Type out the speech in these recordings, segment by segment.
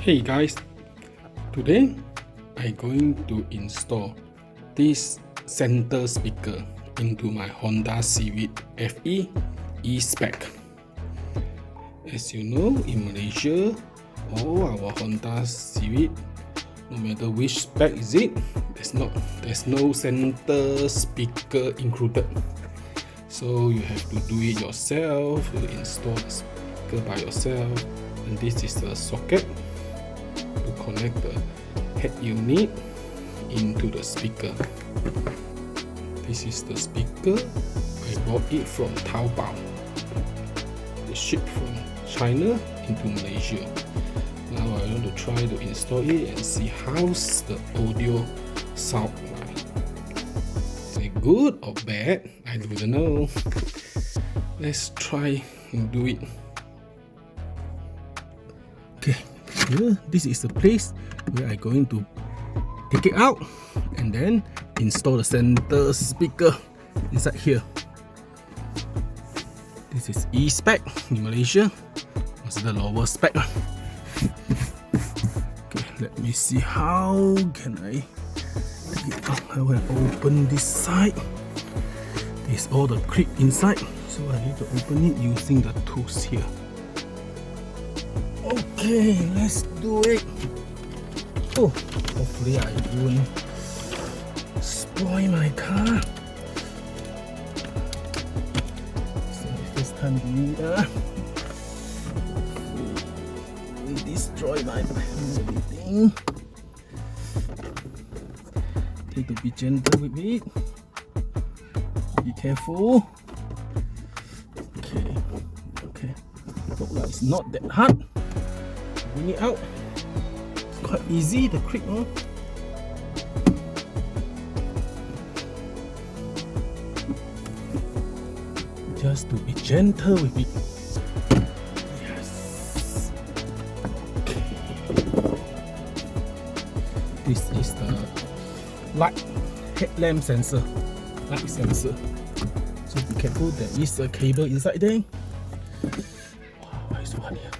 Hey guys, today I'm going to install this center speaker into my Honda Civic FE E-Spec. As you know, in Malaysia, all our Honda Civic, no matter which spec is it, there's no center speaker included. So you have to do it yourself, to install the speaker by yourself. And this is the socket to connect the head unit into the speaker. This is the speaker. I bought it from Taobao. They shipped from China into Malaysia. Now I want to try to install it and see how's the audio sound like. Is it good or bad? I don't know. Let's try and do it. Okay, here, this is the place where I'm going to take it out and then install the center speaker inside here. This is E-Spec in Malaysia. It's the lower spec. Okay, let me see how can I take it out. I will open this side. There's all the clip inside, so I need to open it using the tools here. Okay, let's do it. Oh, hopefully I won't spoil my car. So this time we destroy my everything. Need to be gentle with it. Be careful. Okay. Look like it's not that hard. Bring it out. It's quite easy, the clip on. Just to be gentle with it. Yes. Okay. This is the light headlamp sensor. Light sensor. So be careful, there is a cable inside there. Wow, it's so hard here.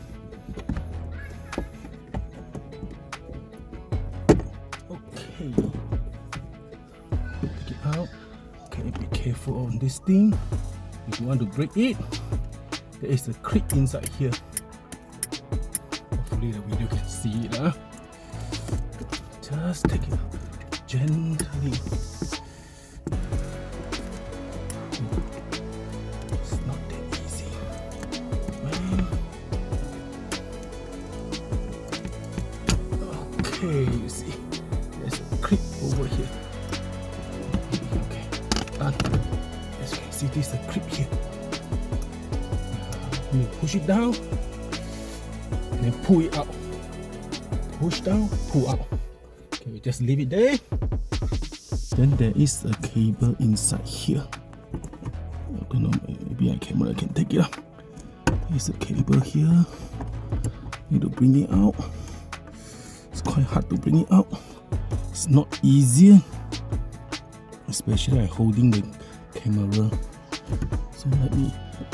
Okay, take it out. Okay, be careful on this thing. If you want to break it, there is a clip inside here. Hopefully the video can see it. Just take it out gently. It's not that easy. Okay, you see. Clip over here. Okay, done. As you can see, this is a clip here. You push it down and then pull it out. Push down, pull out. Okay, we just leave it there. Then there is a cable inside here. I don't know, maybe a camera can take it out. There's a cable here. Need to bring it out. It's quite hard to bring it out. It's not easier, especially holding the camera. So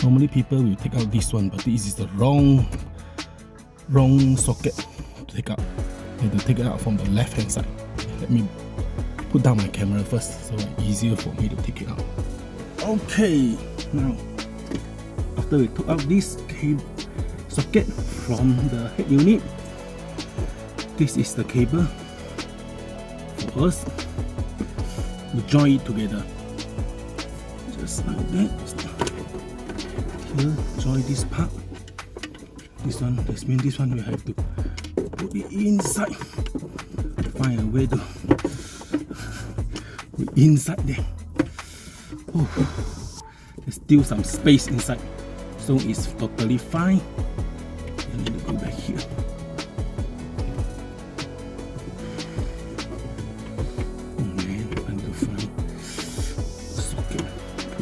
normally people will take out this one, but this is the wrong socket to take out. You have to take it out from the left hand side. Let me put down my camera first, so it's easier for me to take it out. Okay, now after we took out this socket from the head unit, this is the cable for us to join it together. Just like that. Here, join this part. This one, this means this one we have to put it inside. Find a way to put it inside there. Oh, there's still some space inside, so it's totally fine. I need to go back here.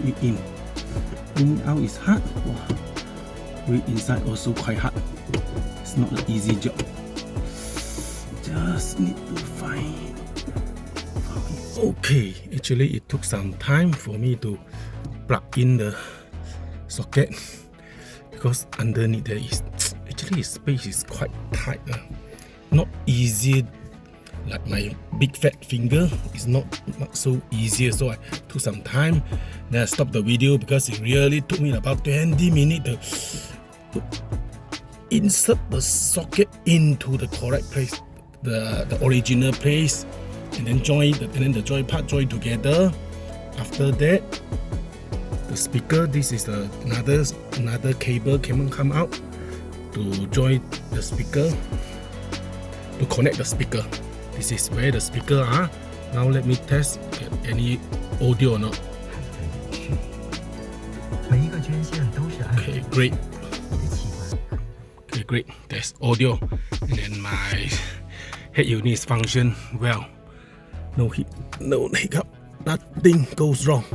It in. Bringing out is hard. Wow. Bring inside also quite hard. It's not an easy job. Just need to find. Okay, actually it took some time for me to plug in the socket because underneath there is actually space is quite tight. not easy like my big fat finger. It's not so easy, so I took some time. Then I stopped the video because it really took me about 20 minutes to insert the socket into the correct place, the original place, and then the join part join together. After that, the speaker, this is another cable come out to join the speaker, to connect the speaker. This is where the speaker are. Now let me test any audio or not. Okay, great. Okay, great. There's audio, and then my head unit function well. No hiccup. Nothing goes wrong.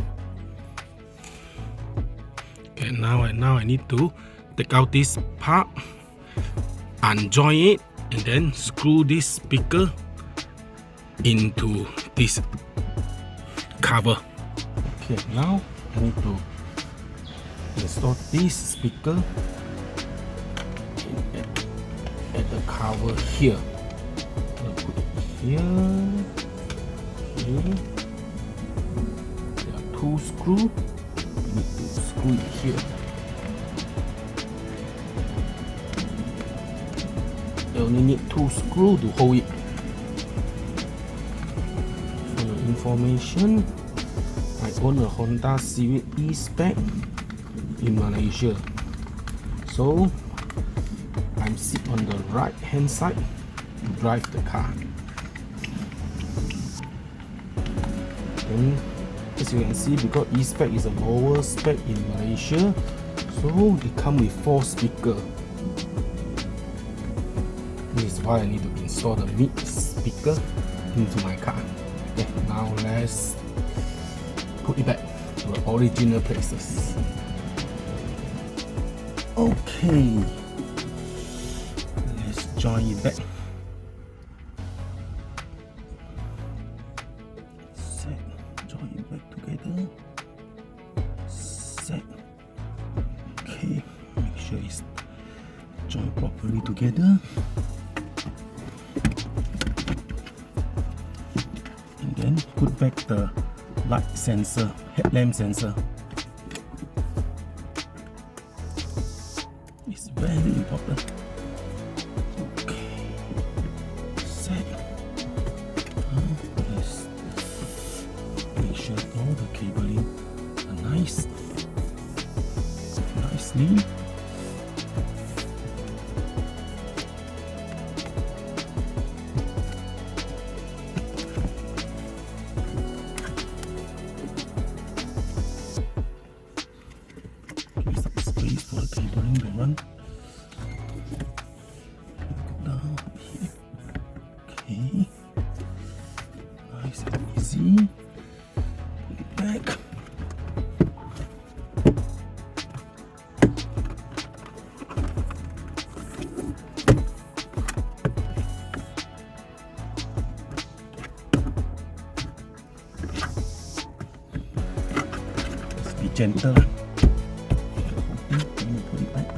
Okay, now I need to take out this part, unjoin it, and then screw this speaker into this cover. Okay, now I need to install this speaker at the cover here. I'll put it here. There are 2 screws. You need to screw it here. You only need 2 screws to hold it. For your information, I own a Honda Civic E-Spec in Malaysia. So I'm sitting on the right hand side to drive the car. And as you can see, because E-Spec is a lower spec in Malaysia, so it comes with 4 speakers. This is why I need to install the mid speaker into my car. Okay, now let's put it back to the original places. Okay, let's join it back. Set, join it back together. Set. Okay, make sure it's joined properly together. And then put back the light sensor, headlamp sensor. It's very important. Okay, set. Let's make sure all the cabling are nicely. Give some space for the cabling to run. Go down here. Okay. Nice and easy. Put it back. Let's be gentle. Put it back.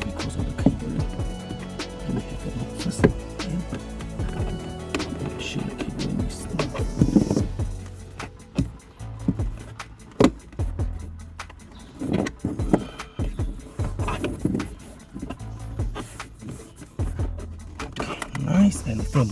Because of the cabling, let me have a look first. Make sure the cabling is nice and firm.